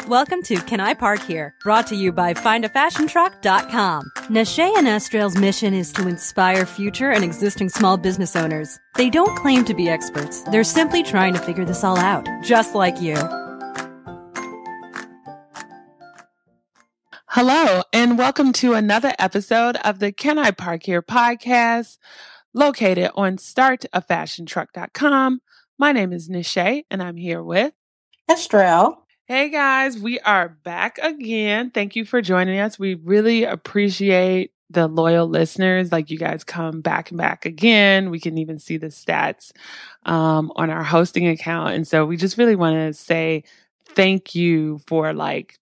Welcome to Can I Park Here? Brought to you by findafashiontruck.com. Nashay and Estrell's mission is to inspire future and existing small business owners. They don't claim to be experts. They're simply trying to figure this all out, just like you. Hello, and welcome to another episode of the Can I Park Here podcast, located on startafashiontruck.com. My name is Nashay, and I'm here with Estrell. Hey guys, we are back again. Thank you for joining us. We really appreciate the loyal listeners. Like, you guys come back and back again. We can even see the stats on our hosting account. And so we just really want to say thank you for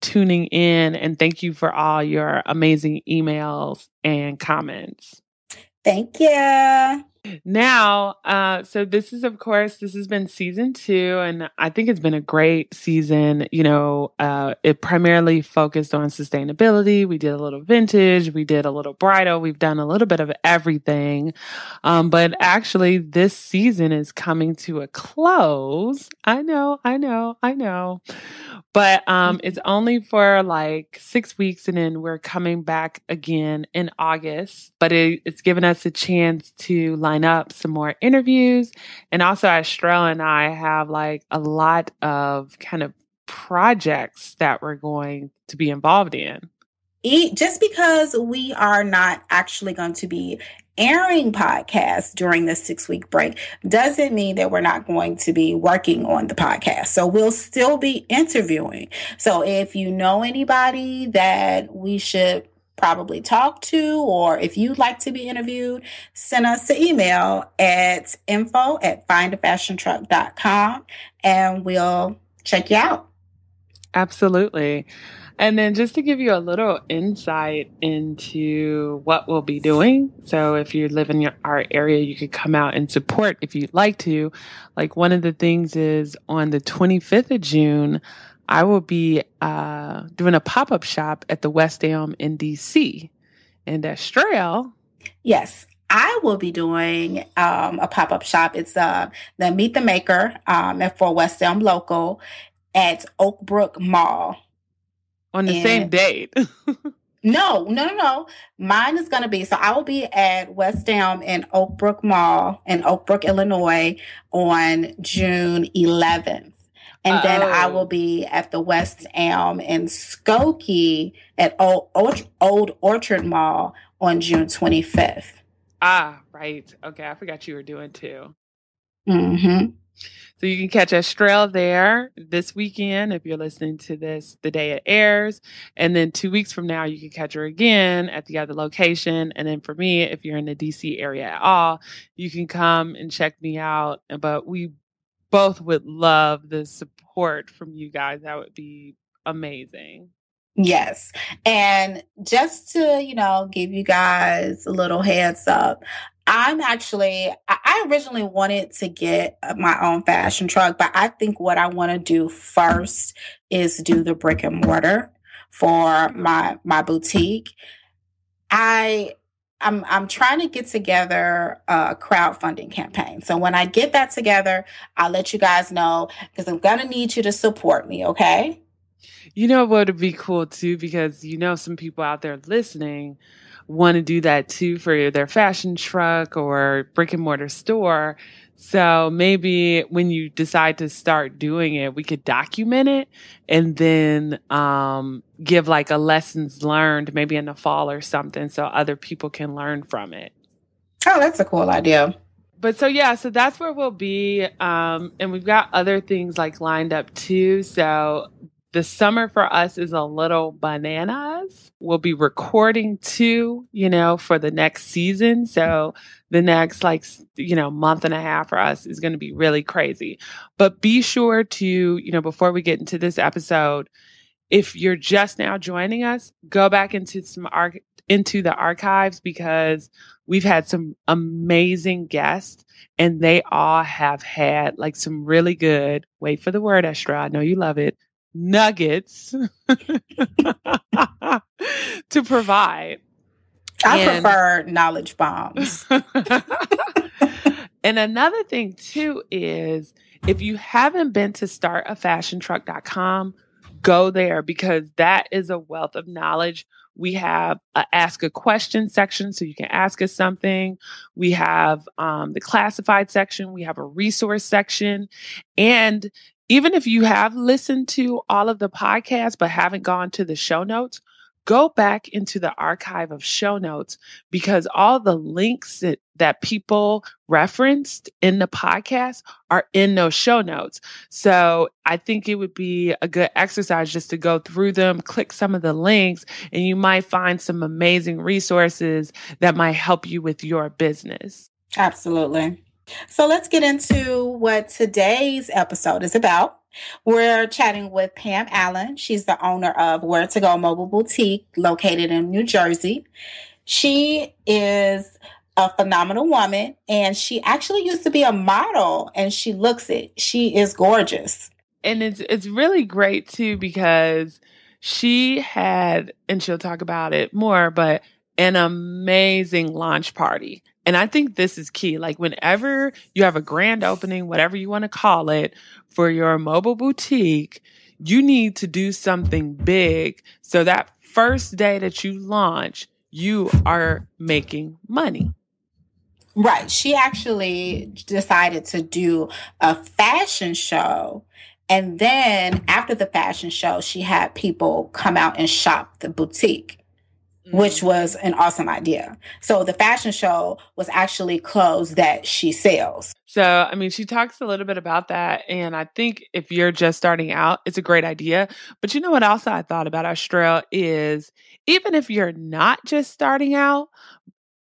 tuning in, and thank you for all your amazing emails and comments. Thank you. Now, so this has been season 2, and I think it's been a great season. It primarily focused on sustainability. We did a little vintage, we did a little bridal, we've done a little bit of everything. But actually this season is coming to a close. I know. But it's only for 6 weeks, and then we're coming back again in August. But it's given us a chance to line up some more interviews. And also, Estrell and I have a lot of kind of projects that we're going to be involved in. Just because we are not actually going to be airing podcasts during this 6-week break doesn't mean that we're not going to be working on the podcast. So we'll still be interviewing. So if you know anybody that we should probably talk to, or if you'd like to be interviewed, send us an email at info@findafashiontruck.com and we'll check you out. Absolutely. And then just to give you a little insight into what we'll be doing. So if you live in our area, you could come out and support if you'd like to. One of the things is on the 25th of June, I will be doing a pop-up shop at the West Elm in DC. And Estrell? Yes, I will be doing a pop-up shop. It's the Meet the Maker for West Elm Local at Oakbrook Mall. On the same date? No. Mine is going to be, so I will be at West Elm in Oakbrook Mall in Oakbrook, Illinois on June 11th. And then I will be at the West Elm in Skokie at Old Orchard Mall on June 25th. Ah, right. Okay, I forgot you were doing 2. Mm-hmm. So you can catch Estrell there this weekend if you're listening to this the day it airs. And then 2 weeks from now, you can catch her again at the other location. And then for me, if you're in the DC area at all, you can come and check me out. But we both would love the support from you guys. That would be amazing. Yes. And just to, give you guys a little heads up, I originally wanted to get my own fashion truck, but I think what I want to do first is do the brick and mortar for my boutique. I'm trying to get together a crowdfunding campaign. So when I get that together, I'll let you guys know, because I'm going to need you to support me. Okay. You know what would be cool too, because some people out there listening want to do that too for their fashion truck or brick and mortar store. So maybe when you decide to start doing it, we could document it and then give a lessons learned maybe in the fall or something, so other people can learn from it. Oh, that's a cool idea. But so that's where we'll be. And we've got other things lined up too. So the summer for us is a little bananas. We'll be recording too, for the next season. So the next month and a half for us is going to be really crazy. But be sure to, before we get into this episode, if you're just now joining us, go back into the archives, because we've had some amazing guests, and they all have had some really good, wait for the word, Estrell, I know you love it, nuggets to provide. I prefer knowledge bombs. And another thing too is, if you haven't been to startafashiontruck.com, go there because that is a wealth of knowledge. We have a ask a question section, so you can ask us something. We have the classified section. We have a resource section. And even if you have listened to all of the podcasts but haven't gone to the show notes, go back into the archive of show notes because all the links that people referenced in the podcast are in those show notes. So I think it would be a good exercise just to go through them, click some of the links, and you might find some amazing resources that might help you with your business. Absolutely. So let's get into what today's episode is about. We're chatting with Pam Allen. She's the owner of Where to Go Mobile Boutique located in New Jersey. She is a phenomenal woman, and she actually used to be a model, and she looks it. She is gorgeous. And it's really great too because she had, and she'll talk about it more, but an amazing launch party. And I think this is key. Like whenever you have a grand opening, whatever you want to call it, for your mobile boutique, you need to do something big. So that first day that you launch, you are making money. Right. She actually decided to do a fashion show. And then after the fashion show, she had people come out and shop the boutique, which was an awesome idea. So the fashion show was actually clothes that she sells. So, I mean, she talks a little bit about that. And I think if you're just starting out, it's a great idea. But you know what else I thought about, Australia, is even if you're not just starting out,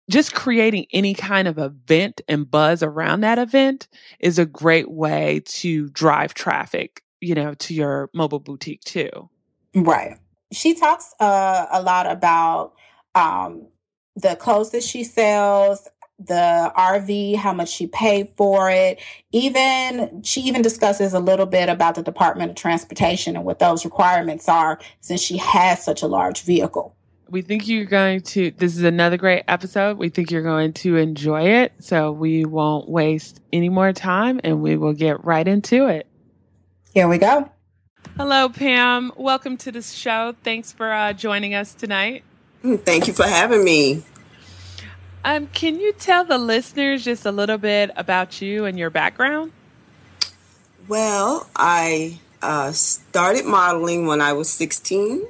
just creating any kind of event and buzz around that event is a great way to drive traffic, to your mobile boutique too. Right. She talks a lot about the clothes that she sells, the RV, how much she paid for it. She even discusses a little bit about the Department of Transportation and what those requirements are since she has such a large vehicle. We think this is another great episode. We think you're going to enjoy it. So we won't waste any more time and we will get right into it. Here we go. Hello, Pam. Welcome to the show. Thanks for joining us tonight. Thank you for having me. Can you tell the listeners just a little bit about you and your background? Well, I started modeling when I was 16.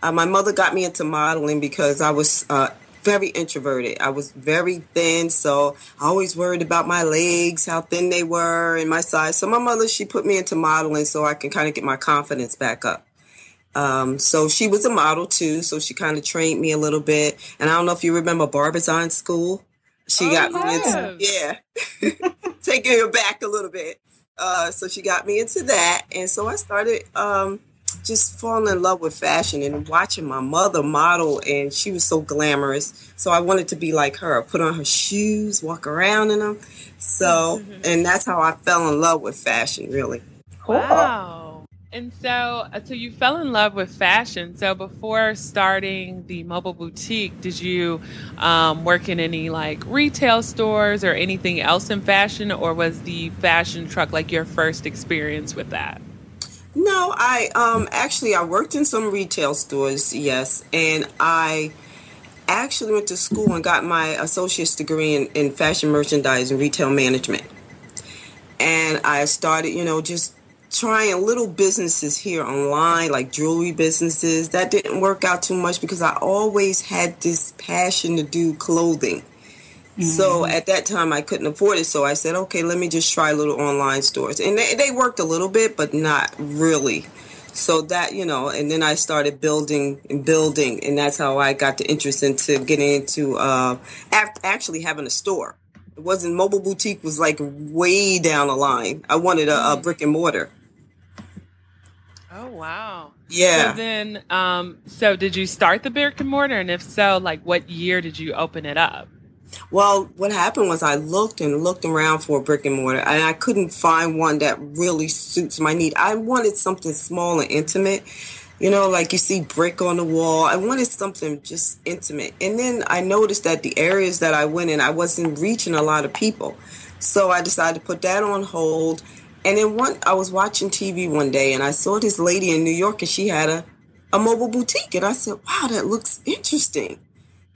My mother got me into modeling because I was very introverted. I was very thin, so I always worried about my legs, how thin they were, and my size. So my mother, she put me into modeling so I can kind of get my confidence back up. So she was a model too, so she kind of trained me a little bit. And I don't know if you remember Barbizon School. She got me into, taking her back a little bit. So she got me into that, and so I started just falling in love with fashion and watching my mother model, and she was so glamorous. So I wanted to be like her, put on her shoes, walk around in them. So, and that's how I fell in love with fashion, really. Wow. And so you fell in love with fashion. So before starting the mobile boutique, did you work in any like retail stores or anything else in fashion, or was the fashion truck like your first experience with that? No, I worked in some retail stores, yes, and I actually went to school and got my associate's degree in fashion merchandise and retail management. And I started, just trying little businesses here online, like jewelry businesses. That didn't work out too much because I always had this passion to do clothing. So at that time, I couldn't afford it. So I said, okay, let me just try little online stores. And they worked a little bit, but not really. So that, and then I started building. And that's how I got the interest into getting into actually having a store. It wasn't, mobile boutique was like way down the line. I wanted a brick and mortar. Oh, wow. Yeah. So then, so did you start the brick and mortar? And if so, like what year did you open it up? Well, what happened was I looked around for a brick and mortar, and I couldn't find one that really suits my need. I wanted something small and intimate, like you see brick on the wall. I wanted something just intimate. And then I noticed that the areas that I went in, I wasn't reaching a lot of people. So I decided to put that on hold And then I was watching TV one day, and I saw this lady in New York, and she had a mobile boutique. And I said, wow, that looks interesting.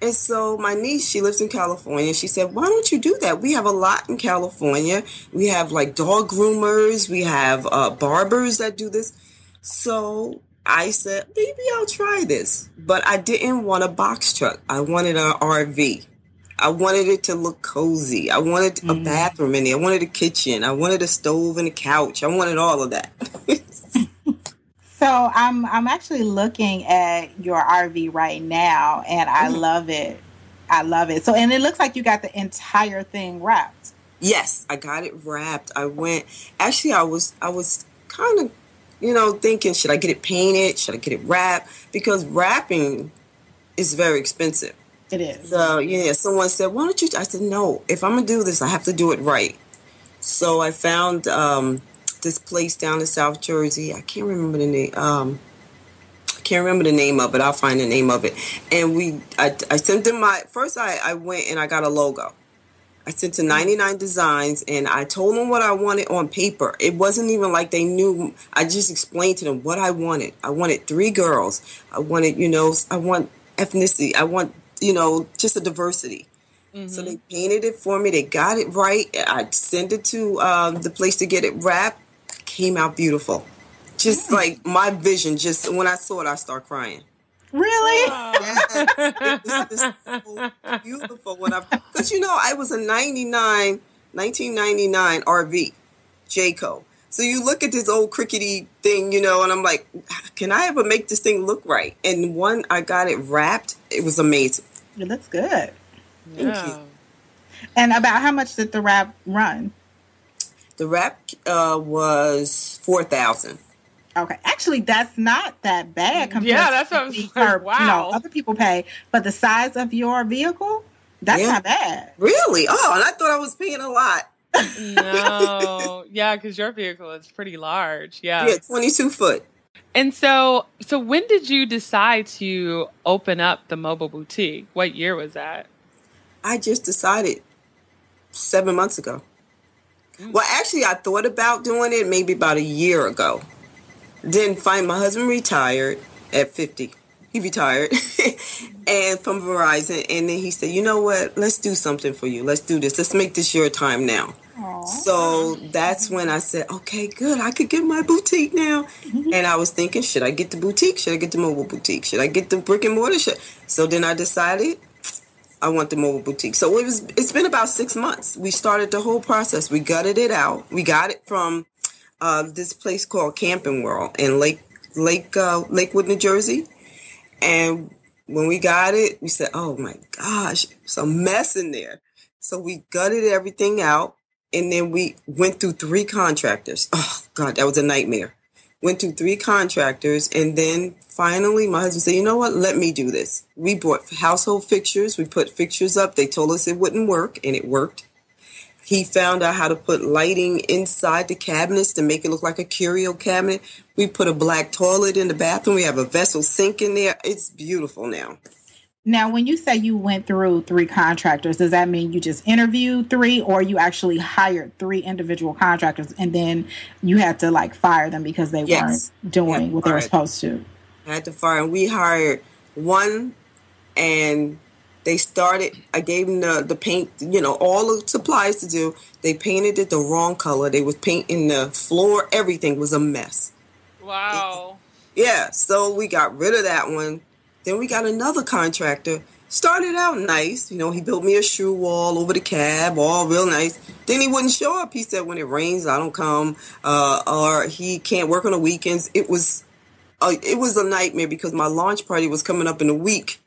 And so my niece, she lives in California. She said, why don't you do that? We have a lot in California. We have like dog groomers. We have barbers that do this. So I said, maybe I'll try this. But I didn't want a box truck. I wanted an RV. I wanted it to look cozy. I wanted a bathroom in there. I wanted a kitchen. I wanted a stove and a couch. I wanted all of that. So I'm actually looking at your RV right now, and I love it. I love it. So, and it looks like you got the entire thing wrapped. Yes, I got it wrapped. I was kind of, thinking, should I get it painted? Should I get it wrapped? Because wrapping is very expensive. It is. So, someone said, why don't you? I said, no, if I'm going to do this, I have to do it right. So I found this place down in South Jersey. I can't remember the name. I of it. I'll find the name of it. And I sent them I went and I got a logo. I sent to 99 Designs, and I told them what I wanted on paper. It wasn't even like they knew. I just explained to them what I wanted. I wanted 3 girls. I wanted, I want ethnicity. I want, just a diversity. Mm-hmm. So they painted it for me. They got it right. I sent it to the place to get it wrapped. Came out beautiful. Just like my vision, just when I saw it, I started crying. Really? Yes. It was just so beautiful. Because, I was a 1999 RV, Jayco. So you look at this old crickety thing, and I'm like, can I ever make this thing look right? And when I got it wrapped, it was amazing. It looks good. Thank you. And about how much did the wrap run? The wrap was $4,000. Okay, actually, that's not that bad compared. Yeah, that's what I was like, wow. Other people pay, but the size of your vehicle, that's not bad. Really? Oh, and I thought I was paying a lot. No, yeah, because your vehicle is pretty large. Yeah, 22 foot. And so when did you decide to open up the mobile boutique? What year was that? I just decided 7 months ago. Well, actually, I thought about doing it maybe about a year ago. Then my husband retired at 50. He retired and from Verizon. And then he said, you know what? Let's do something for you. Let's do this. Let's make this your time now. Aww. So that's when I said, okay, good. I could get my boutique now. Mm-hmm. And I was thinking, should I get the boutique? Should I get the mobile boutique? Should I get the brick and mortar? So then I decided I want the mobile boutique. So it's been about 6 months. We started the whole process. We gutted it out. We got it from this place called Camping World in Lakewood, New Jersey. And when we got it, we said, oh my gosh, it's a mess in there. So we gutted everything out. And then we went through 3 contractors. Oh God, that was a nightmare. Went through 3 contractors. And then finally my husband said, you know what, let me do this. We bought household fixtures. We put fixtures up. They told us it wouldn't work, and it worked. He found out how to put lighting inside the cabinets to make it look like a curio cabinet. We put a black toilet in the bathroom. We have a vessel sink in there. It's beautiful now. Now, when you say you went through 3 contractors, does that mean you just interviewed 3, or you actually hired 3 individual contractors and then you had to fire them because they weren't doing what they were supposed to? I had to fire, and we hired 1, and they started, I gave them the paint, all the supplies to do. They painted it the wrong color. They was painting the floor. Everything was a mess. Wow. So we got rid of that one. Then we got another contractor. Started out nice. He built me a shoe wall over the cab, all real nice. Then he wouldn't show up. He said, when it rains, I don't come. Or he can't work on the weekends. It was a nightmare because my launch party was coming up in a week.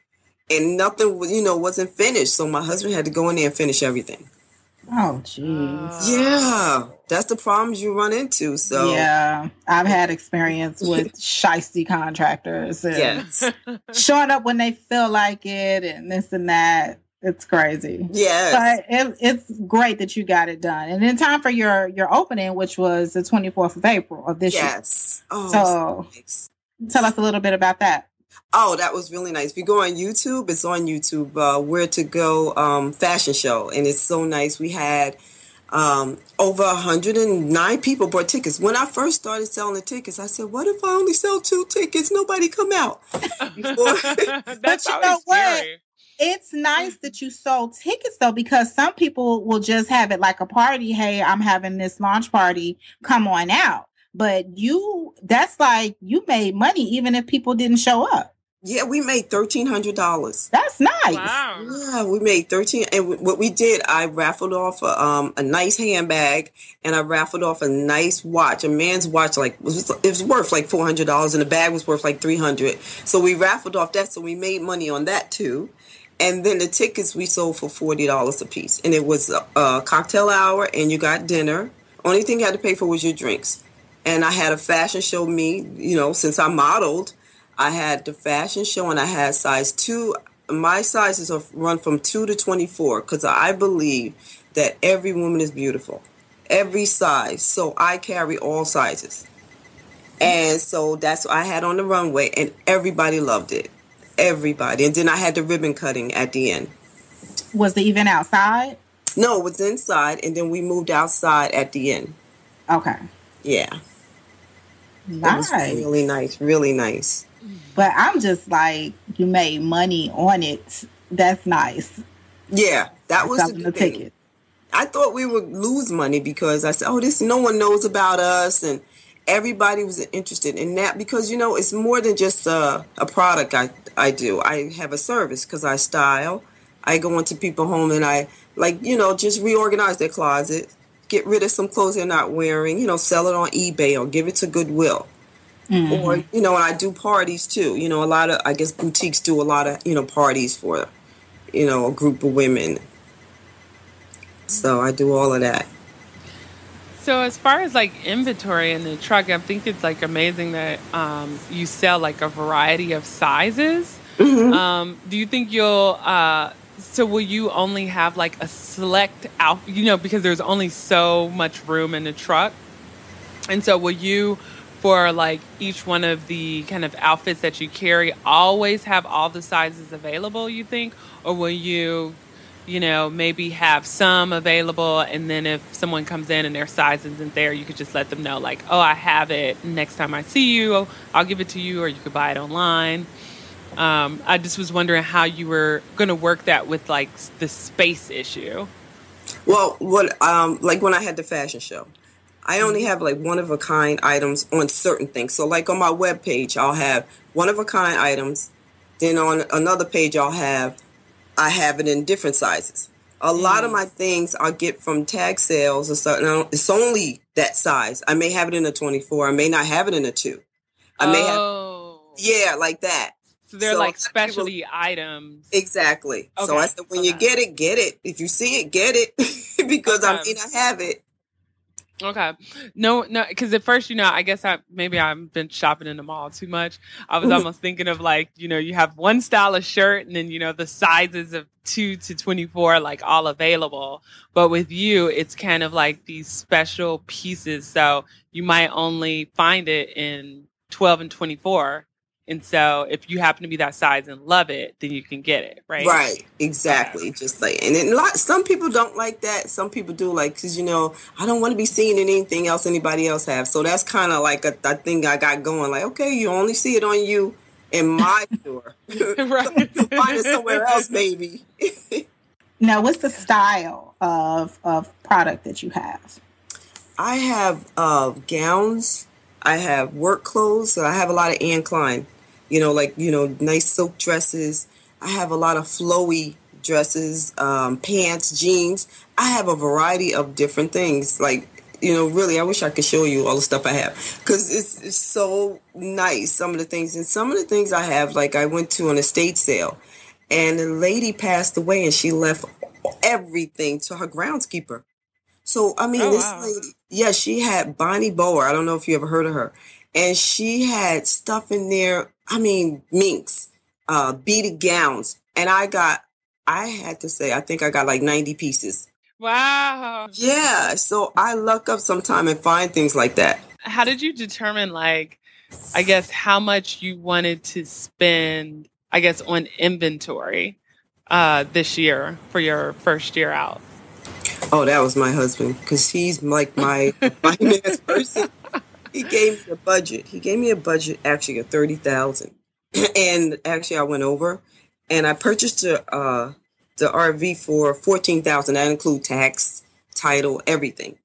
And nothing, wasn't finished. So my husband had to go in there and finish everything. Oh, jeez. Yeah. That's the problems you run into. So yeah, I've had experience with shiesty contractors. And showing up when they feel like it and this and that. It's crazy. Yes. But it's great that you got it done. And in time for your opening, which was the 24th of April of this year. Yes. Oh, so nice. Tell us a little bit about that. Oh, that was really nice. If you go on YouTube, it's on YouTube, Where to Go fashion show. And it's so nice. We had Over 109 people bought tickets. When I first started selling the tickets, I said, what if I only sell 2 tickets? Nobody come out. That's But you always know what? scary. It's nice that you sold tickets though, because some people will just have it like a party. Hey, I'm having this launch party. Come on out. But that's like you made money even if people didn't show up. Yeah, we made $1,300. That's nice. Wow. Yeah, we made 13. And what we did, I raffled off a nice handbag, and I raffled off a nice watch. A man's watch, it was worth like $400, and the bag was worth like $300. So we raffled off that, so we made money on that too. And then the tickets we sold for $40 a piece, and it was a cocktail hour, and you got dinner. Only thing you had to pay for was your drinks. And I had a fashion show. Since I modeled, I had the fashion show, and I had size 2. My sizes are run from 2 to 24 because I believe that every woman is beautiful, every size. So I carry all sizes. And so that's what I had on the runway, and everybody loved it. Everybody. And then I had the ribbon cutting at the end. Was the event outside? No, it was inside, and then we moved outside at the end. Okay. Yeah. Nice. It was really nice, really nice. But I'm just like, you made money on it. That's nice. Yeah, that was the thing. Ticket. I thought we would lose money because I said, no one knows about us, and everybody was interested in that because, it's more than just a product I do. I have a service because I style. I go into people's home and I, just reorganize their closet, get rid of some clothes they're not wearing, sell it on eBay or give it to Goodwill. Mm-hmm. Or, and I do parties too. A lot of, I guess, boutiques do a lot of, parties for, a group of women. So I do all of that. So as far as inventory in the truck, I think it's amazing that you sell a variety of sizes. Mm-hmm. Do you think you'll, so will you only have a select out, because there's only so much room in the truck. And so will you, for each one of the kind of outfits that you carry, always have all the sizes available, you think? Or will you, maybe have some available, and then if someone comes in and their size isn't there, you could just let them know, I have it. Next time I see you, I'll give it to you, or you could buy it online. I just was wondering how you were going to work that with the space issue. Well, when I had the fashion show, I only have one-of-a-kind items on certain things. So on my webpage, I'll have one-of-a-kind items. Then on another page, I have it in different sizes. A lot of my things I'll get from tag sales or something. It's only that size. I may have it in a 24. I may not have it in a 2. I may have, like that. So they're specialty items. Exactly. Okay. So I said, when you get it. If you see it, get it. Because I may not have it. Okay. No, because at first, I guess I've been shopping in the mall too much. I was almost thinking of you have one style of shirt and then, the sizes of 2 to 24, all available. But with you, it's kind of these special pieces. So you might only find it in 12 and 24. And so if you happen to be that size and love it, then you can get it, right? Right, exactly. Okay. Just and then some people don't like that. Some people do because, I don't want to be seen in anything else anybody else has. So that's kind of a thing I got going. Okay, you only see it on you in my store. Right. You'll find it somewhere else, maybe. Now, what's the style of product that you have? I have gowns. I have work clothes. So I have a lot of Anne Klein. Nice silk dresses. I have a lot of flowy dresses, pants, jeans. I have a variety of different things. Really, I wish I could show you all the stuff I have because it's so nice. Some of the things I have, I went to an estate sale and the lady passed away and she left everything to her groundskeeper. So, this lady, she had Bonnie Bower. I don't know if you ever heard of her. And she had stuff in there, minks, beaded gowns. And I had to say, I think I got 90 pieces. Wow. Yeah. So I look up sometime and find things like that. How did you determine, I guess, how much you wanted to spend, on inventory this year for your first year out? Oh, that was my husband, because he's like my finance person. He gave me a budget. He gave me a budget, actually, of $30,000. And actually, I went over, and I purchased the RV for $14,000. That include tax, title, everything.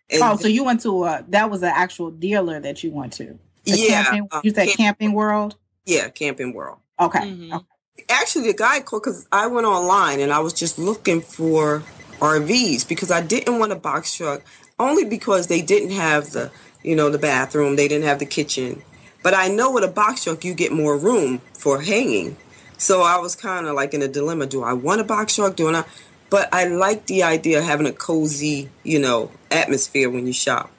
And so you went to that was an actual dealer that you went to? You said Camping World? Yeah, Camping World. Okay. Mm-hmm. Okay. Actually, the guy called because I went online and I was just looking for RVs because I didn't want a box truck, only because they didn't have the bathroom, they didn't have the kitchen. But I know with a box truck, you get more room for hanging. So I was kind of like in a dilemma. Do I want a box truck? Do I not? But I like the idea of having a cozy, atmosphere when you shop.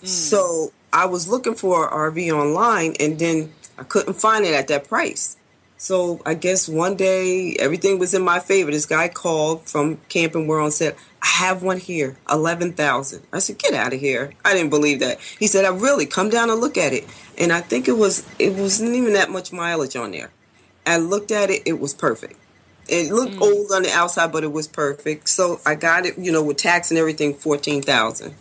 So I was looking for an RV online, and then I couldn't find it at that price. So I guess one day everything was in my favor. This guy called from Camping World and said, I have one here, $11,000. I said, get out of here. I didn't believe that. He said, come down and look at it. And I think it wasn't even that much mileage on there. I looked at it, it was perfect. It looked old on the outside, but it was perfect. So I got it, with tax and everything, $14,000.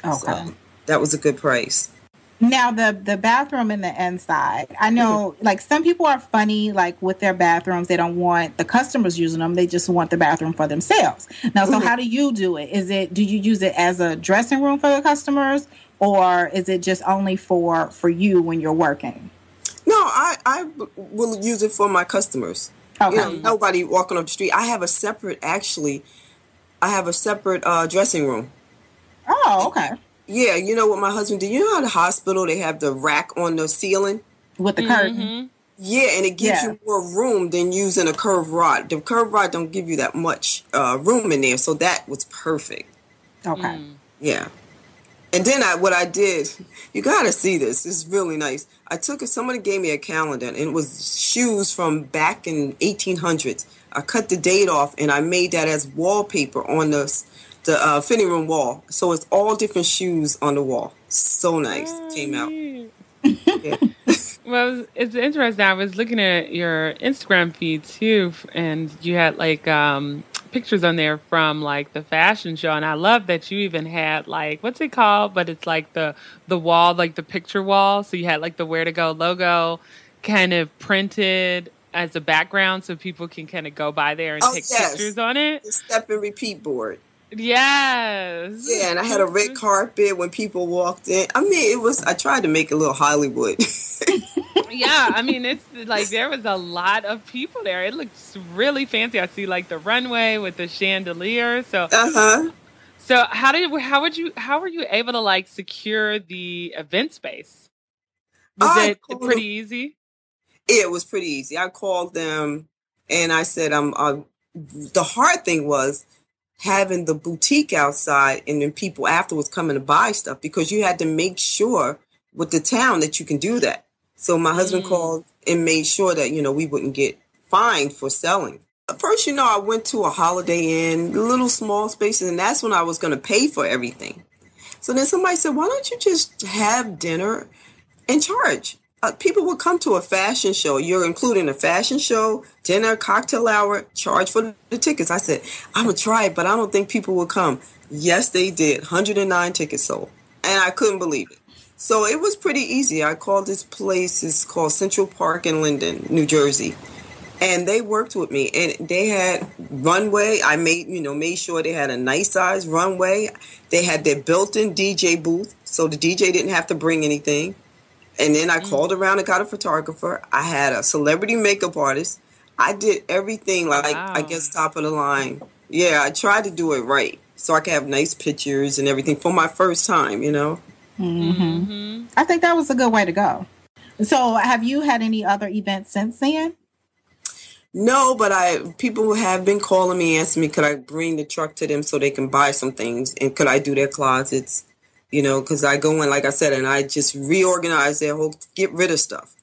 Okay. So that was a good price. Now, the bathroom in the inside, I know, like, some people are funny, like, with their bathrooms. They don't want the customers using them. They just want the bathroom for themselves. Now, so how do you do it? Do you use it as a dressing room for the customers, or is it just only for you when you're working? No, I will use it for my customers. Okay. Nobody walking up the street. I have a separate dressing room. Oh, okay. Yeah, what my husband did. You know how the hospital, they have the rack on the ceiling? With the curtain. Yeah, and it gives you more room than using a curved rod. The curved rod don't give you that much room in there, so that was perfect. Okay. Yeah. And then what I did, you got to see this. It's really nice. Somebody gave me a calendar, and it was shoes from back in 1800s. I cut the date off, and I made that as wallpaper on the fitting room wall. So it's all different shoes on the wall. So nice. Came out. Yeah. Well, it's interesting. I was looking at your Instagram feed too, and you had like pictures on there from like the fashion show, and I love that you even had like, what's it called? But it's like the wall, like the picture wall. So you had like the Where to Go logo kind of printed as a background, so people can kind of go by there and take pictures on it. The step and repeat board. Yes. Yeah, and I had a red carpet when people walked in. I mean, I tried to make it a little Hollywood. Yeah, I mean, it's like there was a lot of people there. It looks really fancy. I see like the runway with the chandelier. So, so how were you able to like secure the event space? Was it pretty easy? It was pretty easy. I called them and I said, the hard thing was having the boutique outside and then people afterwards coming to buy stuff, because you had to make sure with the town that you can do that. So my husband called and made sure that, we wouldn't get fined for selling. First, I went to a Holiday Inn, little small spaces, and that's when I was going to pay for everything. So then somebody said, why don't you just have dinner and charge? People will come to a fashion show. You're including a fashion show, dinner, cocktail hour, charge for the tickets. I said, I'm going to try it, but I don't think people will come. Yes, they did. 109 tickets sold. And I couldn't believe it. So it was pretty easy. I called this place. It's called Central Park in Linden, New Jersey. And they worked with me. And they had runway. I made sure they had a nice size runway. They had their built-in DJ booth, so the DJ didn't have to bring anything. And then I called around and got a photographer. I had a celebrity makeup artist. I did everything I guess top of the line. Yeah, I tried to do it right so I could have nice pictures and everything for my first time, I think that was a good way to go. So have you had any other events since then? No, but people have been calling me, asking me, could I bring the truck to them so they can buy some things, and could I do their closets? Because I go in, like I said, and I just reorganize their whole, get rid of stuff.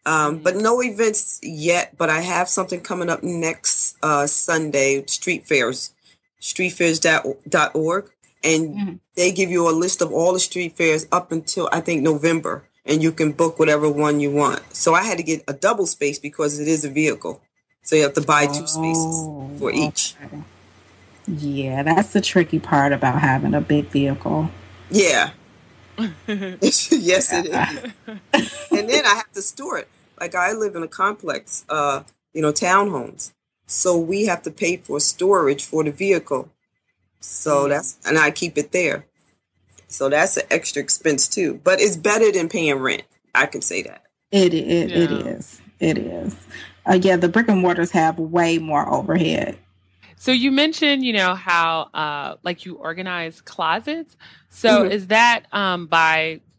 But no events yet, but I have something coming up next Sunday, street fairs, streetfairs.org. And they give you a list of all the street fairs up until, I think, November. And you can book whatever one you want. So I had to get a double space because it is a vehicle. So you have to buy 2 spaces for each. Yeah, that's the tricky part about having a big vehicle. Yeah. Yes, it is. And then I have to store it. Like I live in a complex, townhomes. So we have to pay for storage for the vehicle. So and I keep it there. So that's an extra expense too. But it's better than paying rent. I can say that. It is. Yeah, the brick and mortars have way more overhead. So you mentioned, how like you organize closets. So is that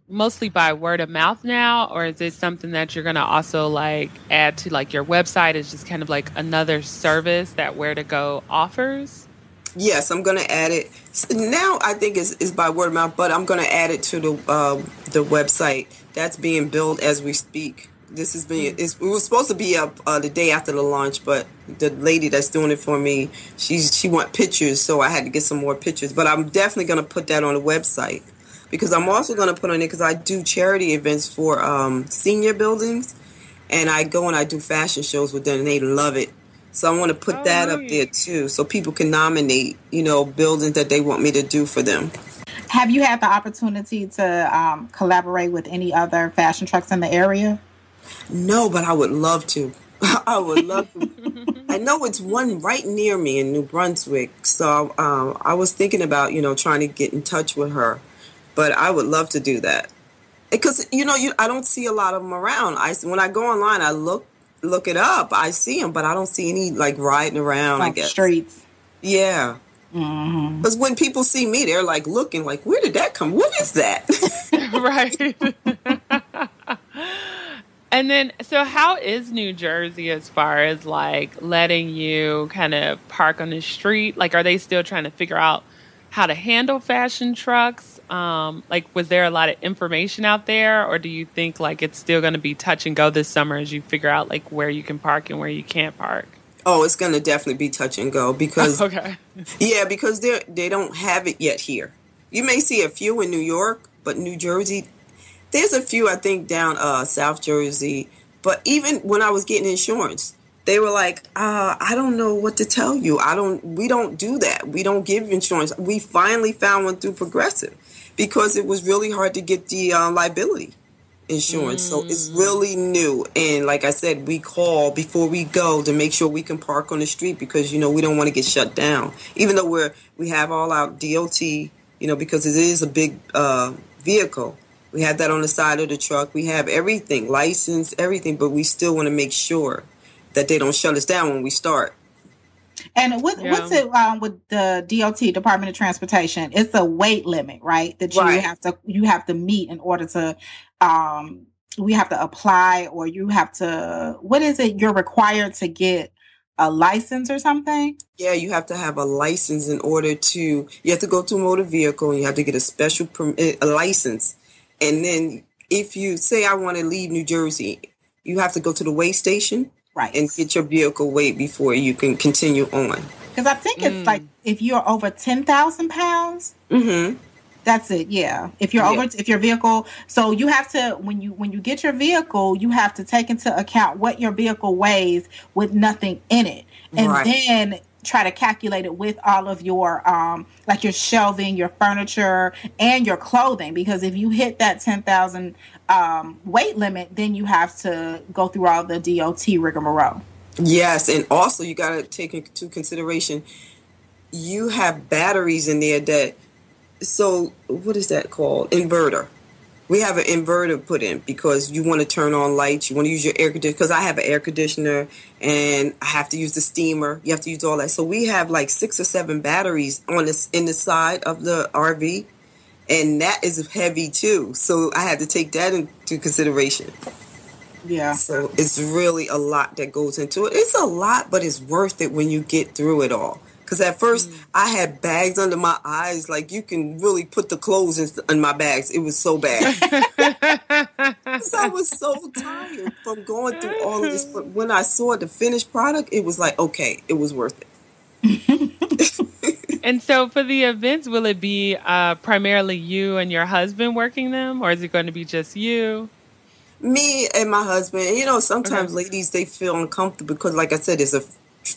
mostly by word of mouth now, or is it something that you're going to also like add to like your website? Is just kind of like another service that Where to Go offers? Yes, I'm going to add it. Now I think it's by word of mouth, but I'm going to add it to the website. That's being built as we speak. This is being it was supposed to be up the day after the launch, but the lady that's doing it for me, she want pictures, so I had to get some more pictures. But I'm definitely going to put that on the website because I'm also going to put on it because I do charity events for senior buildings, and I go and I do fashion shows with them, and they love it. So I want to put that up there too, so people can nominate, buildings that they want me to do for them. Have you had the opportunity to collaborate with any other fashion trucks in the area? No, but I would love to. I would love to. I know it's one right near me in New Brunswick, so I was thinking about, trying to get in touch with her, but I would love to do that because I don't see a lot of them around. When I go online, I look it up. I see them, but I don't see any like riding around. Like I guess streets. Yeah. Because when people see me, they're like looking like, where did that come? What is that? Right. And then, so how is New Jersey as far as like letting you kind of park on the street? Like, are they still trying to figure out how to handle fashion trucks? Like, was there a lot of information out there, or do you think like it's still going to be touch and go this summer as you figure out like where you can park and where you can't park? Oh, it's going to definitely be touch and go because because they don't have it yet here. You may see a few in New York, but New Jersey, there's a few I think down South Jersey. But even when I was getting insurance, they were like, I don't know what to tell you. We don't do that. We don't give insurance. We finally found one through Progressive because it was really hard to get the liability insurance. So it's really new. And like I said, we call before we go to make sure we can park on the street because, we don't want to get shut down. Even though we have all our DOT, because it is a big vehicle. We have that on the side of the truck. We have everything, license, everything, but we still want to make sure that they don't shut us down when we start. And what's it with the DOT, Department of Transportation? It's a weight limit, right? That you have to meet in order to we have to apply, or you have to, what is it? You're required to get a license or something? Yeah, you have to have a license you have to go to a motor vehicle and you have to get a special a license. And then if you say I want to leave New Jersey, you have to go to the weigh station and get your vehicle weighed before you can continue on. Because I think it's like if you're over 10,000 pounds, that's it. Yeah. If you're if your vehicle, so you have to, when you get your vehicle, you have to take into account what your vehicle weighs with nothing in it. And then try to calculate it with all of your like your shelving, your furniture, and your clothing, because if you hit that 10,000 weight limit, then you have to go through all the DOT rigmarole. Yes, and also you got to take into consideration you have batteries in there so what is that called? Inverter. We have an inverter put in because you want to turn on lights. You want to use your air conditioner because I have an air conditioner and I have to use the steamer. You have to use all that. So we have like 6 or 7 batteries in the side of the RV, and that is heavy too. So I had to take that into consideration. Yeah. So it's really a lot that goes into it. It's a lot, but it's worth it when you get through it all. Because at first, I had bags under my eyes. Like, you can really put the clothes in my bags. It was so bad. Because I was so tired from going through all of this. But when I saw the finished product, it was like, okay, it was worth it. And so for the events, will it be primarily you and your husband working them? Or is it going to be just you? Me and my husband. And, sometimes ladies, they feel uncomfortable because, like I said, it's a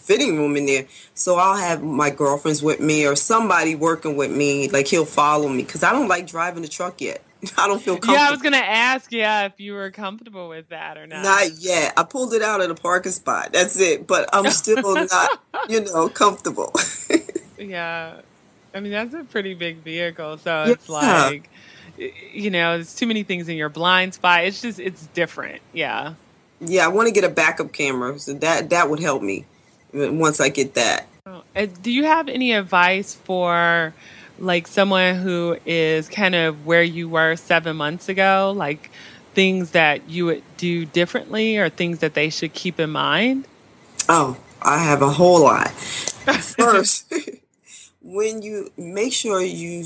fitting room in there. So I'll have my girlfriends with me or somebody working with me. Like he'll follow me because I don't like driving the truck yet. I don't feel comfortable. Yeah, I was going to ask, if you were comfortable with that or not. Not yet. I pulled it out at a parking spot. That's it. But I'm still not, comfortable. Yeah. I mean, that's a pretty big vehicle. So it's like, there's too many things in your blind spot. It's different. Yeah. Yeah, I want to get a backup camera. So that would help me once I get that. Oh, do you have any advice for like someone who is kind of where you were 7 months ago, like things that you would do differently or things that they should keep in mind? Oh, I have a whole lot. First, when you make sure you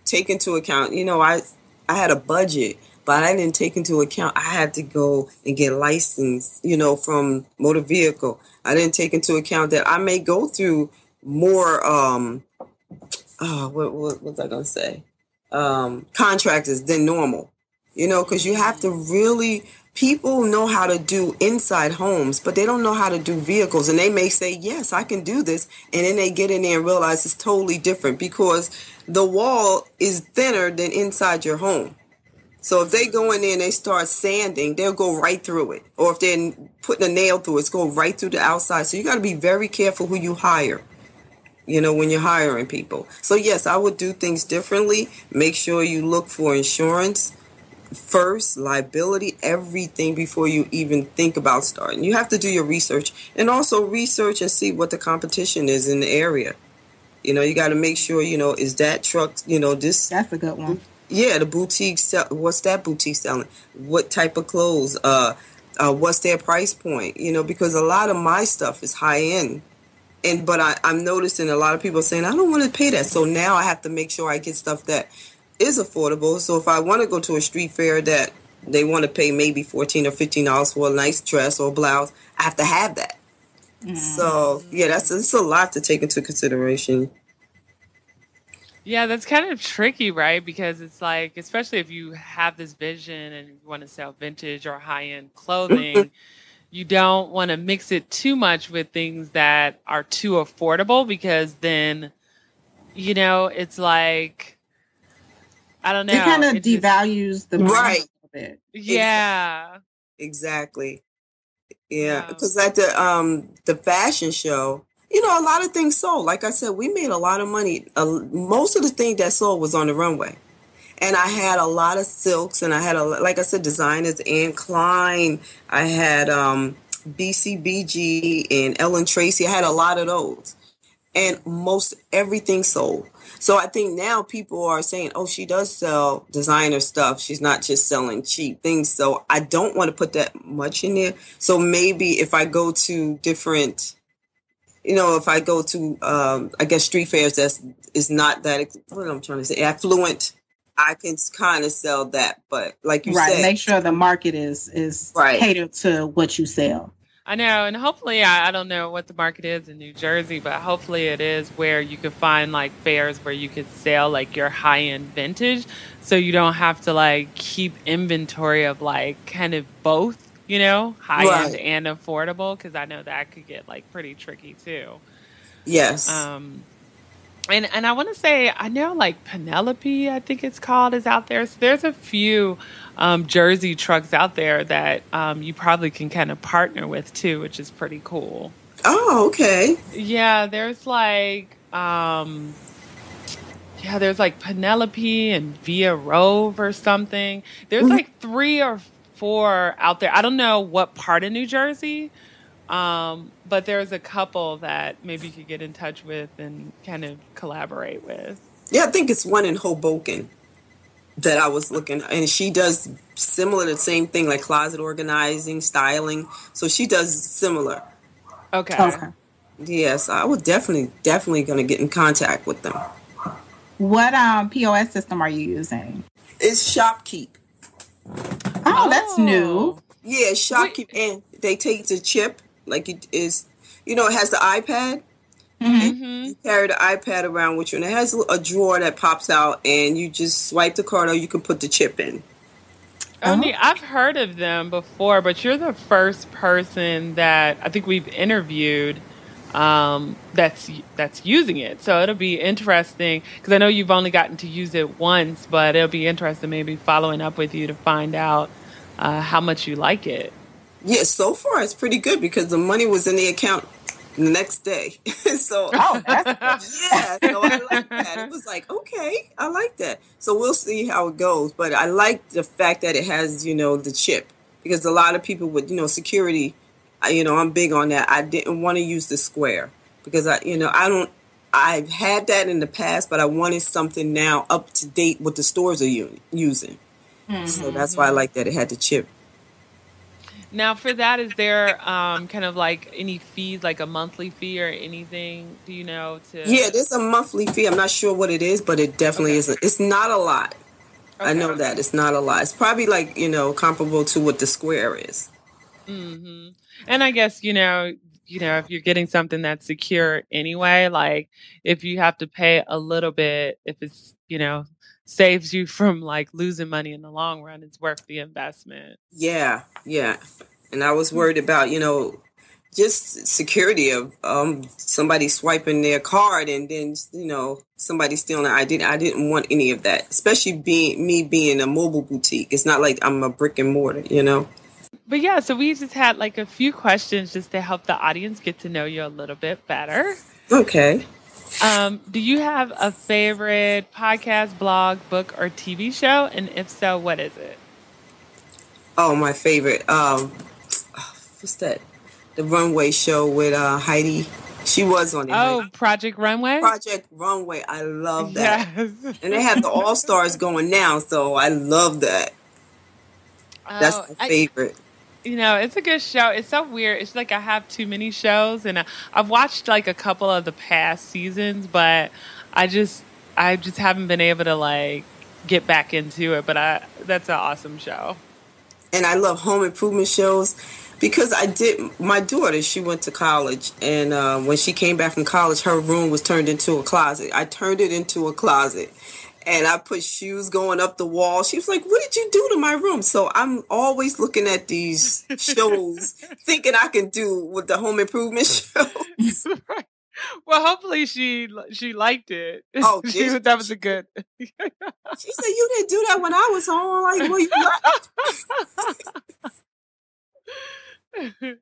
take into account, I had a budget, but I didn't take into account I had to go and get licensed, from motor vehicle. I didn't take into account that I may go through more what was I going to say? Contractors than normal, because you have to really, people know how to do inside homes, but they don't know how to do vehicles. And they may say, yes, I can do this. And then they get in there and realize it's totally different because the wall is thinner than inside your home. So if they go in there and they start sanding, they'll go right through it. Or if they're putting a nail through it, it's go right through the outside. So you got to be very careful who you hire, when you're hiring people. So yes, I would do things differently. Make sure you look for insurance first, liability, everything before you even think about starting. You have to do your research and also research and see what the competition is in the area. You got to make sure, is that truck, this. That's a good one. Yeah, the boutique, what's that boutique selling? What type of clothes? What's their price point? Because a lot of my stuff is high end. But I'm noticing a lot of people saying, I don't want to pay that. So now I have to make sure I get stuff that is affordable. So if I want to go to a street fair that they want to pay maybe $14 or $15 for a nice dress or blouse, I have to have that. Mm. So, yeah, it's a lot to take into consideration. Yeah, that's kind of tricky, right? Because it's like, especially if you have this vision and you want to sell vintage or high-end clothing, you don't want to mix it too much with things that are too affordable because then, it's like, I don't know. It kind of devalues the brand right. a little bit. Yeah. Exactly. Yeah. Because at the fashion show, a lot of things sold. Like I said, we made a lot of money. Most of the things that sold was on the runway. And I had a lot of silks, and I had, like I said, designers, Anne Klein. I had BCBG and Ellen Tracy. I had a lot of those. And most everything sold. So I think now people are saying, oh, she does sell designer stuff. She's not just selling cheap things. So I don't want to put that much in there. So maybe if I go to different, if I go to, I guess, street fairs is not that, what am I trying to say, affluent, I can kind of sell that. But like you said. Make sure the market is right. catered to what you sell. I know, and hopefully, I don't know what the market is in New Jersey, but hopefully it is where you could find like fairs where you could sell like your high-end vintage, so you don't have to like keep inventory of like kind of both, high-end right. and affordable, because I know that could get like pretty tricky too. Yes. And I want to say, I know like Penelope, I think it's called, is out there. So there's a few Jersey trucks out there that you probably can kind of partner with too, which is pretty cool. Oh, okay. Yeah, there's like there's like Penelope and Via Rove or something. There's like 3 or 4 out there. I don't know what part of New Jersey. But there's a couple that maybe you could get in touch with and kind of collaborate with. Yeah, I think it's one in Hoboken that I was looking, and she does similar, the same thing, like closet organizing, styling. So she does similar. Okay. Yes, I would definitely going to get in contact with them. What POS system are you using? It's Shopkeep. Oh, that's new. Yeah, Shopkeep, and they take the chip. Like it is, it has the iPad. Mm-hmm. You carry the iPad around with you, and it has a drawer that pops out, and you just swipe the card, or you can put the chip in. I've heard of them before, but you're the first person that I think we've interviewed that's using it. So it'll be interesting because I know you've only gotten to use it once, but it'll be interesting maybe following up with you to find out how much you like it. Yeah, so far it's pretty good because the money was in the account the next day. So yeah, so I like that. It was like, okay, I like that. So we'll see how it goes. But I like the fact that it has, the chip, because a lot of people with, security, I'm big on that. I didn't want to use the square because I've had that in the past, but I wanted something now up to date what the stores are using. Mm-hmm. So that's why I like that it had the chip. Now, for that, is there kind of like any fees, like a monthly fee or anything? Do you know? Yeah, there's a monthly fee. I'm not sure what it is, but it definitely isn't. It's not a lot. Okay. I know that it's not a lot. It's probably like comparable to what the Square is. Mm-hmm. And I guess if you're getting something that's secure anyway, like if you have to pay a little bit, if it's saves you from like losing money in the long run, it's worth the investment. Yeah. And I was worried about, just security of somebody swiping their card and then, somebody stealing it. I didn't want any of that, especially being a mobile boutique. It's not like I'm a brick and mortar, But yeah, so we just had like a few questions just to help the audience get to know you a little bit better. Okay. Do you have a favorite podcast, blog, book, or TV show? And if so, what is it? Oh, my favorite. What's that? The Runway show with Heidi. She was on it. Oh, Project Runway? Project Runway. I love that. Yes. And they have the All-Stars going now, so I love that. That's my favorite. It's a good show. It's so weird. It's like I have too many shows, and I've watched like a couple of the past seasons, but I just haven't been able to like get back into it. But that's an awesome show. And I love home improvement shows because my daughter, she went to college, and when she came back from college, her room was turned into a closet. I turned it into a closet. And I put shoes going up the wall. She was like, what did you do to my room? So I'm always looking at these shows, thinking I can do with the home improvement shows. Well, hopefully she liked it. Oh, that was a good. She said, you didn't do that when I was home. Like, well, you left.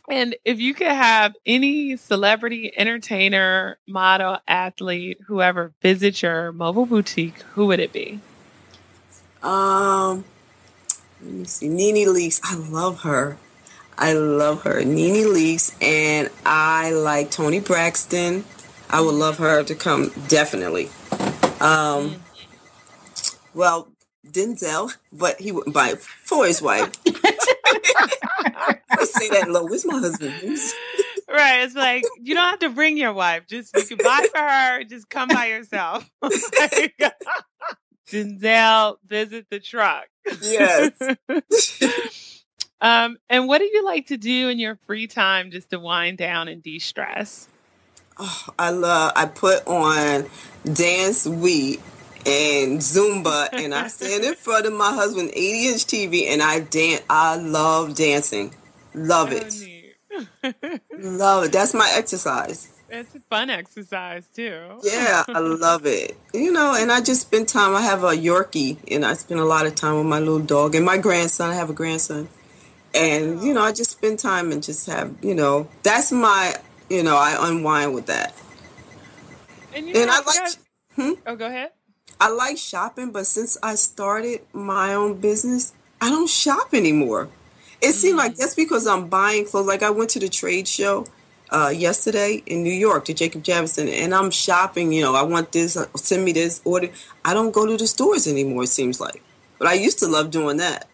And if you could have any celebrity, entertainer, model, athlete, whoever visit your mobile boutique, who would it be? Let me see. Nene Leakes. I love her. Nene Leakes, and I like Toni Braxton. I would love her to come, definitely. Well, Denzel, but he wouldn't buy it for his wife. I say that low. Where's my husband? Right. It's like, you don't have to bring your wife. You can buy for her. Just come by yourself. Denzel, visit the truck. Yes. And what do you like to do in your free time just to wind down and de-stress? Oh, I put on Dance Week and Zumba, and I stand in front of my husband 80-inch TV, and I dance. I love dancing. Love it. Love it. That's my exercise. It's a fun exercise too. Yeah, I love it. And I just spend time. I have a Yorkie, and I spend a lot of time with my little dog and my grandson. I have a grandson, and I just spend time and just have that's my I unwind with that. And I like. Oh, go ahead. I like shopping, but since I started my own business, I don't shop anymore. It seemed like that's because I'm buying clothes. Like I went to the trade show yesterday in New York to Jacob Javison, and I'm shopping. I want this, send me this, order. I don't go to the stores anymore, it seems like. But I used to love doing that.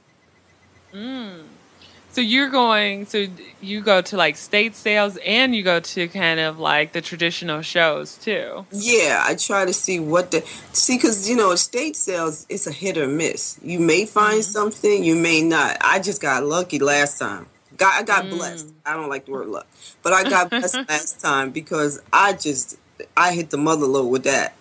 So you go to like state sales and you go to kind of like the traditional shows too. Yeah, I try to see because estate sales, it's a hit or miss. You may find something, you may not. I just got lucky last time. I got blessed. I don't like the word luck, but I got blessed last time because I hit the mother load with that.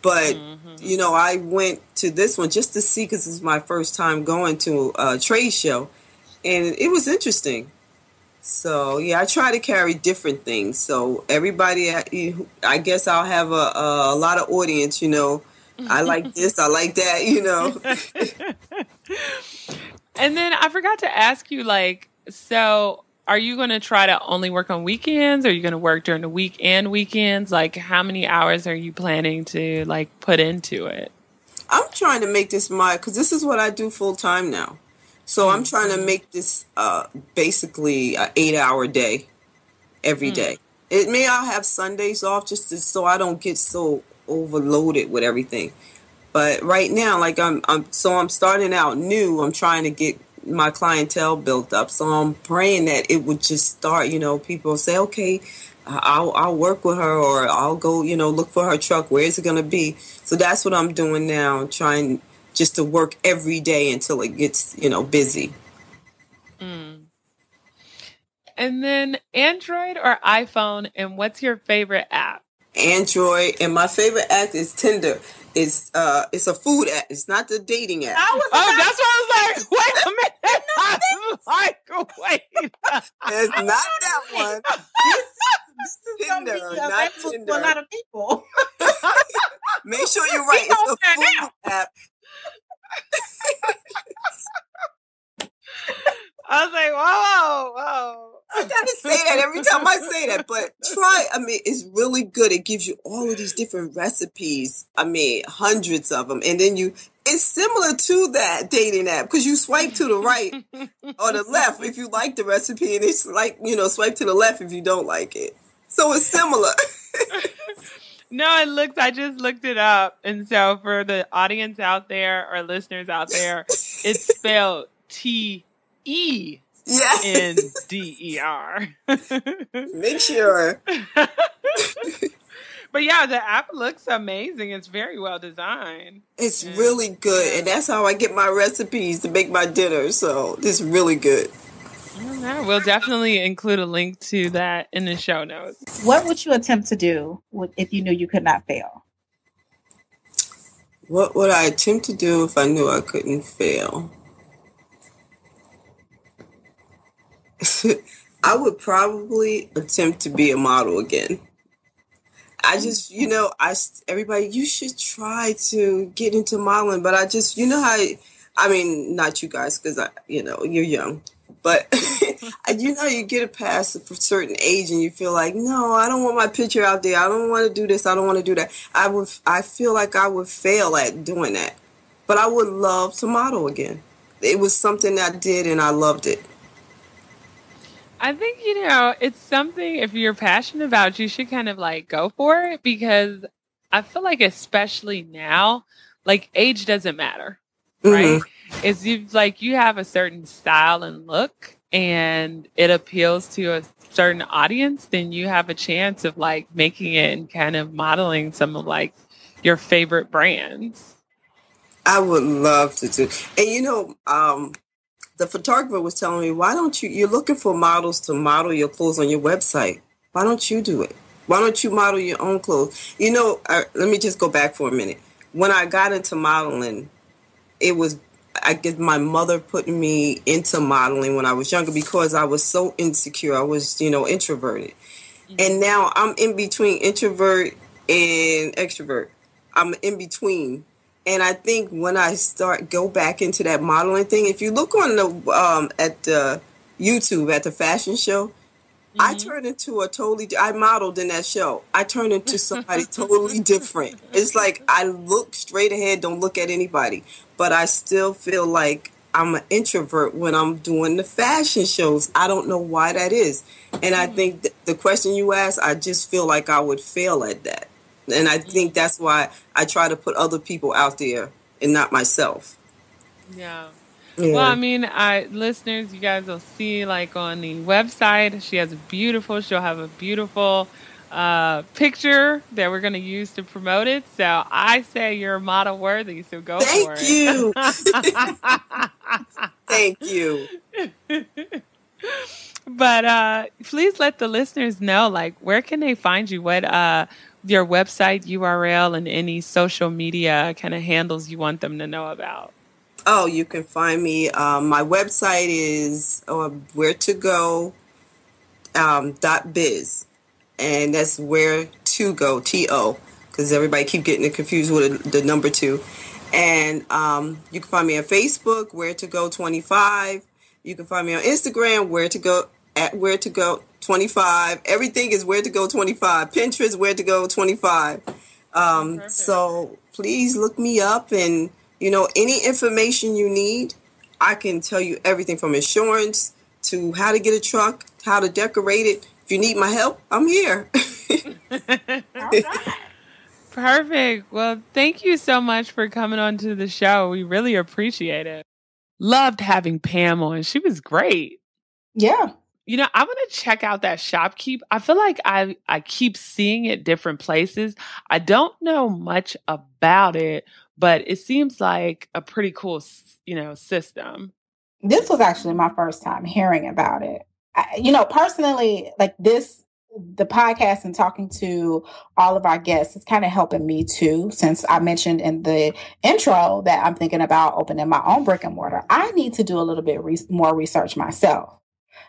But I went to this one just to see because it's my first time going to a trade show. And it was interesting. So yeah, I try to carry different things. So everybody, I guess I'll have a lot of audience. I like this, I like that. And then I forgot to ask you, like, so are you going to try to only work on weekends? Or are you going to work during the week and weekends? Like, how many hours are you planning to like put into it? I'm trying to make this because this is what I do full time now. So I'm trying to make this basically an 8-hour day every day. I'll have Sundays off so I don't get so overloaded with everything. But right now, like I'm starting out new. I'm trying to get my clientele built up. So I'm praying that it would just start. People say, okay, I'll work with her, or I'll go, look for her truck. Where is it going to be? So that's what I'm doing now. Trying just to work every day until it gets, busy. And then Android or iPhone, and what's your favorite app? Android, and my favorite app is Tinder. It's a food app. It's not the dating app. That's what I was like. Wait a minute. I was like, wait. It's not that one. This is Tinder, gonna be not available Tinder. to a lot of people. Make sure you're right. It's a food app. I was like, whoa. I gotta say that every time I say that, but it's really good. It gives you all of these different recipes. Hundreds of them. And then it's similar to that dating app because you swipe to the right or the left if you like the recipe, and it's like, swipe to the left if you don't like it. So it's similar. No, I just looked it up. And so for the audience out there or listeners out there, it's spelled TENDER. Make sure. But yeah, the app looks amazing. It's very well designed. It's really good. And that's how I get my recipes to make my dinner. So it's really good. Yeah, we'll definitely include a link to that in the show notes. What would you attempt to do if you knew you could not fail? What would I attempt to do if I knew I couldn't fail? I would probably attempt to be a model again. I just, everybody, you should try to get into modeling, but I just, not you guys, because you're young, but you get it past a certain age and you feel like, no, I don't want my picture out there. I don't want to do this. I don't want to do that. I feel like I would fail at doing that, but I would love to model again. It was something I did and I loved it. I think, it's something, if you're passionate about, you should kind of like go for it, because I feel like especially now, like age doesn't matter, right? It's you have a certain style and look and it appeals to a certain audience, then you have a chance of like making it and kind of modeling some of like your favorite brands. I would love to do. And the photographer was telling me, why don't you're looking for models to model your clothes on your website. Why don't you do it? Why don't you model your own clothes? Let me just go back for a minute. When I got into modeling, it was, I guess, my mother put me into modeling when I was younger because I was so insecure. I was, introverted. And now I'm in between introvert and extrovert. I'm in between. And I think when I go back into that modeling thing, if you look on at the YouTube at the fashion show, I turned into I modeled in that show. I turned into somebody totally different. It's like I look straight ahead, don't look at anybody. But I still feel like I'm an introvert when I'm doing the fashion shows. I don't know why that is. And I think the question you asked, I just feel like I would fail at that. And I think that's why I try to put other people out there and not myself. Yeah. Well, listeners, you guys will see like on the website, she'll have a beautiful picture that we're going to use to promote it. So I say you're model worthy, so go for it. Thank you. But please let the listeners know, like, where can they find you? What your website URL and any social media kind of handles you want them to know about? Oh, you can find me. My website is where to go .biz, and that's where to go, TO, because everybody keep getting it confused with the number 2. And you can find me on Facebook, Where to Go 25. You can find me on Instagram, Where to Go 25. Everything is Where to Go 25. Pinterest, Where to Go 25. So please look me up, and any information you need, I can tell you everything from insurance to how to get a truck, how to decorate it. If you need my help, I'm here. All right. Perfect. Well, thank you so much for coming on to the show. We really appreciate it. Loved having Pam on. She was great. Yeah. I'm going to check out that Shopkeep. I feel like I keep seeing it different places. I don't know much about it, but it seems like a pretty cool, system. This was actually my first time hearing about it. Personally, like the podcast and talking to all of our guests is kind of helping me too, since I mentioned in the intro that I'm thinking about opening my own brick and mortar. I need to do a little bit more research myself.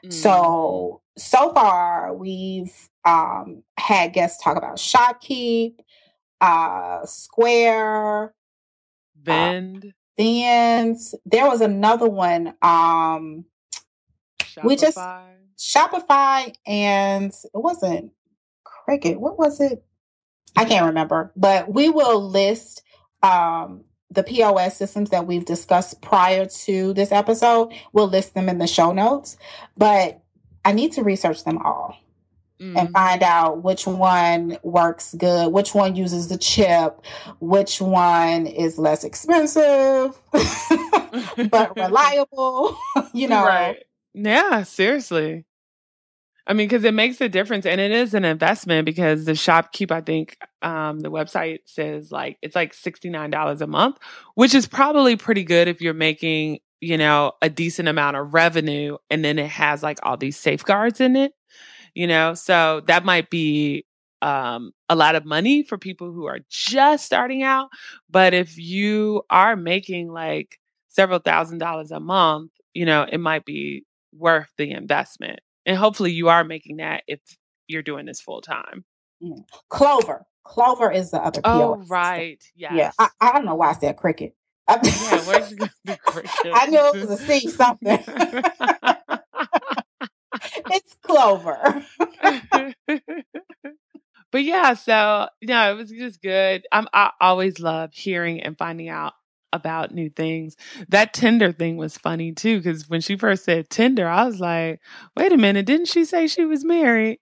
So far we've had guests talk about Shopkeep, Square, Vend. There was another one. Shopify, and it wasn't Cricut. What was it? I can't remember. But we will list the POS systems that we've discussed prior to this episode. We'll list them in the show notes. But I need to research them all and find out which one works good, which one uses the chip, which one is less expensive, but reliable, Right. Yeah, seriously. I mean, because it makes a difference, and it is an investment, because the Shopkeep, I think the website says it's like $69 a month, which is probably pretty good if you're making, a decent amount of revenue, and then it has like all these safeguards in it, so that might be a lot of money for people who are just starting out. But if you are making like several $1,000s a month, it might be worth the investment. And hopefully you are making that if you're doing this full time. Clover is the other POS. Oh, right. Yes. Yeah. I don't know why I said Cricket. Yeah, where's it going to be Cricket? I knew it was a C something. It's Clover. But yeah, so, it was just good. I always love hearing and finding out about new things. That Tinder thing was funny too, because when she first said Tinder, I was like, wait a minute, didn't she say she was married?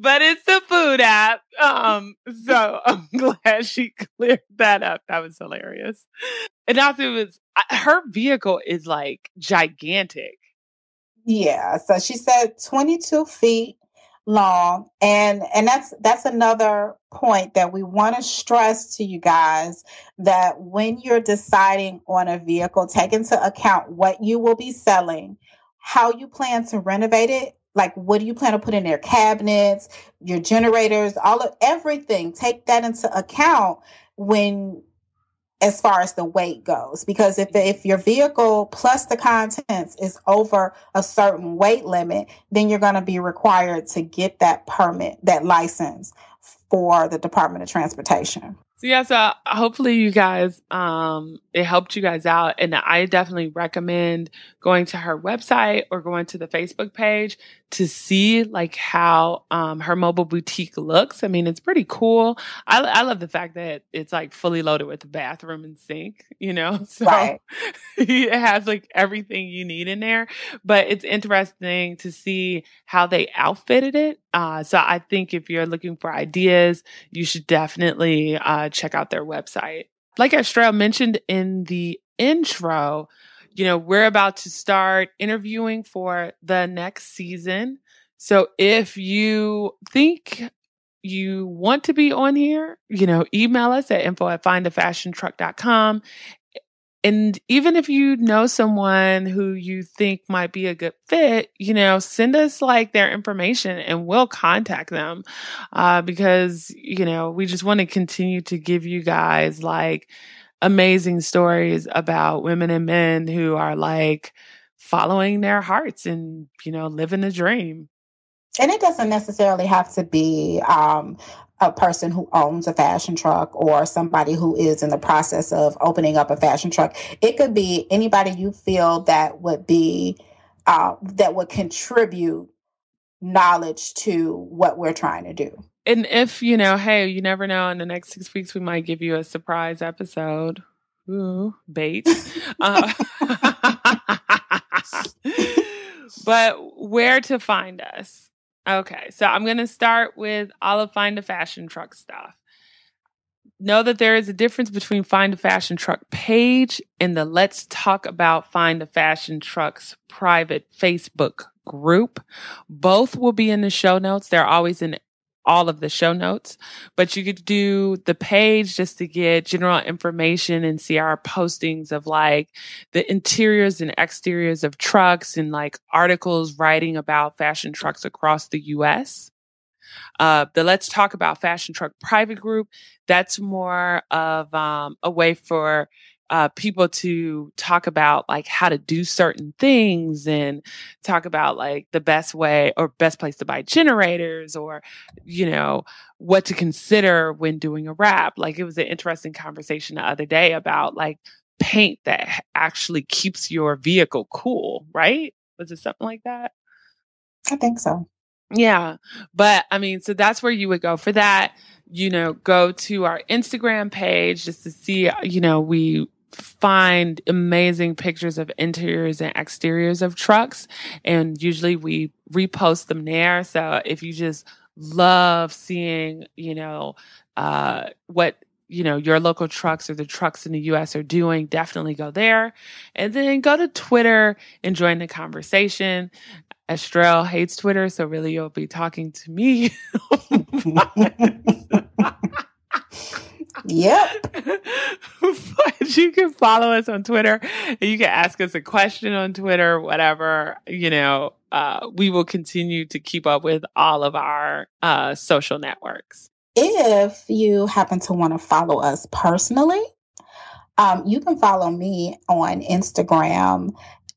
But it's a food app. So I'm glad she cleared that up. That was hilarious. And also her vehicle is like gigantic. Yeah. So she said 22 feet long. And that's another point that we want to stress to you guys, that when you're deciding on a vehicle, take into account what you will be selling, how you plan to renovate it. Like, what do you plan to put in their cabinets, your generators, everything. Take that into account as far as the weight goes, because if your vehicle plus the contents is over a certain weight limit, then you're going to be required to get that permit, that license for the Department of Transportation. So hopefully you guys, it helped you guys out. And I definitely recommend going to her website or going to the Facebook page to see like how, her mobile boutique looks. I mean, it's pretty cool. I love the fact that it's like fully loaded with a bathroom and sink, so right. It has like everything you need in there, but it's interesting to see how they outfitted it. So I think if you're looking for ideas, you should definitely, check out their website. Like Estrella mentioned in the intro, we're about to start interviewing for the next season. So if you think you want to be on here, email us at info@findafashiontruck.com. And even if you know someone who you think might be a good fit, send us like their information and we'll contact them. Because, we just want to continue to give you guys like amazing stories about women and men who are like following their hearts and, living the dream. And it doesn't necessarily have to be a person who owns a fashion truck or somebody who is in the process of opening up a fashion truck. It could be anybody you feel that would be that would contribute knowledge to what we're trying to do. And if, hey, you never know, in the next 6 weeks, we might give you a surprise episode. Ooh, bait. But where to find us? Okay, so I'm going to start with all of Find a Fashion Truck stuff. Know that there is a difference between Find a Fashion Truck page and the Let's Talk About Find a Fashion Truck's private Facebook group. Both will be in the show notes. They're always in all of the show notes, but you could do the page just to get general information and see our postings of like the interiors and exteriors of trucks and like articles writing about fashion trucks across the US. The Let's Talk About Fashion Truck private group, that's more of a way for people to talk about like how to do certain things and talk about like the best way or best place to buy generators or, what to consider when doing a wrap. Like it was an interesting conversation the other day about like paint that actually keeps your vehicle cool, right? Was it something like that? I think so. Yeah. But so that's where you would go for that. Go to our Instagram page just to see, we find amazing pictures of interiors and exteriors of trucks. And usually we repost them there. So if you just love seeing, what, your local trucks or the trucks in the US are doing, definitely go there. And then go to Twitter and join the conversation. Estrell hates Twitter, so really you'll be talking to me. Yep. But you can follow us on Twitter and you can ask us a question on Twitter, whatever, we will continue to keep up with all of our social networks. If you happen to want to follow us personally, you can follow me on Instagram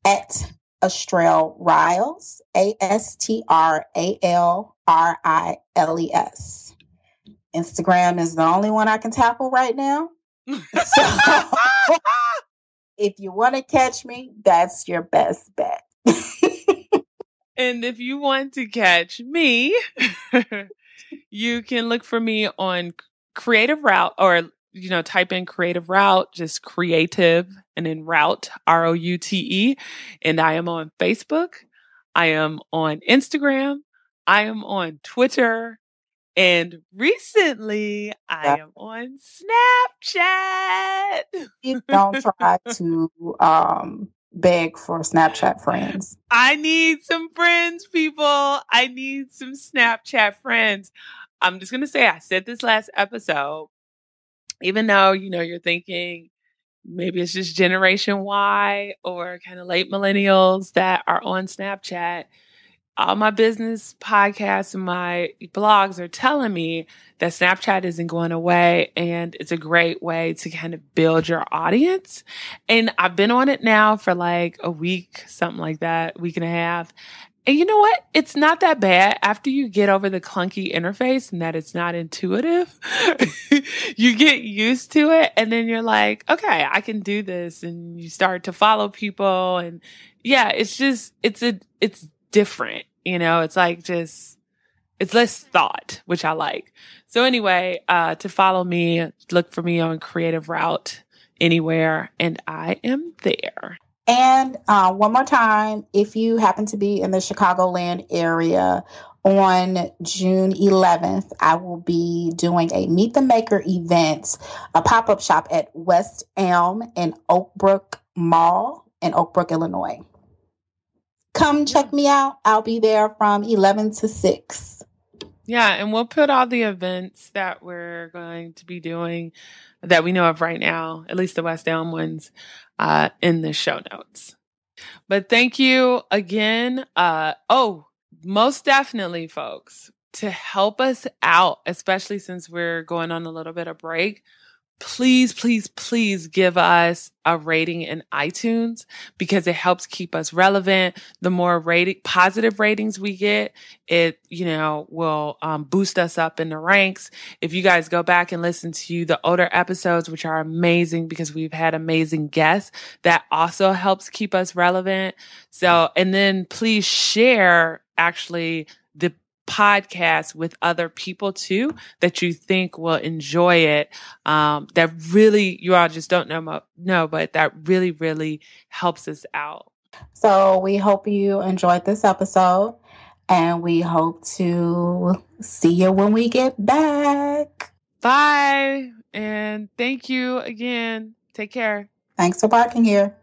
at Estrell Riles, ASTRALRILES. Instagram is the only one I can tackle right now. So if you want to catch me, that's your best bet. And if you want to catch me, you can look for me on Creative Route or, type in Creative Route, just creative and then route, ROUTE. And I am on Facebook. I am on Instagram. I am on Twitter. And recently, I am on Snapchat. You don't try to beg for Snapchat friends. I need some friends, people. I need some Snapchat friends. I'm just going to say, I said this last episode, even though, you're thinking maybe it's just Generation Y or kind of late millennials that are on Snapchat. All my business podcasts and my blogs are telling me that Snapchat isn't going away and it's a great way to kind of build your audience. And I've been on it now for like a week, something like that, week and a half. And you know what? It's not that bad after you get over the clunky interface and that it's not intuitive. You get used to it and then you're like, okay, I can do this. And you start to follow people. And yeah, it's different, it's like it's less thought, which I like. So anyway, to follow me, look for me on Creative Route anywhere, and I am there. And one more time, if you happen to be in the Chicagoland area on June 11th, I will be doing a Meet the Maker event, a pop-up shop at West Elm and Oakbrook Mall in Oakbrook, Illinois. Come check me out. I'll be there from 11 to 6. Yeah, and we'll put all the events that we're going to be doing that we know of right now, at least the West Elm ones, in the show notes. But thank you again. Most definitely, folks, to help us out, especially since we're going on a little bit of break, please, please, please give us a rating in iTunes because it helps keep us relevant. The more positive ratings we get, it, will boost us up in the ranks. If you guys go back and listen to the older episodes, which are amazing because we've had amazing guests, that also helps keep us relevant. So, and then please share actually the podcast with other people too that you think will enjoy it. That really, you all just don't know, but that really, really helps us out. So we hope you enjoyed this episode, and we hope to see you when we get back. Bye. And thank you again. Take care. Thanks for barking here.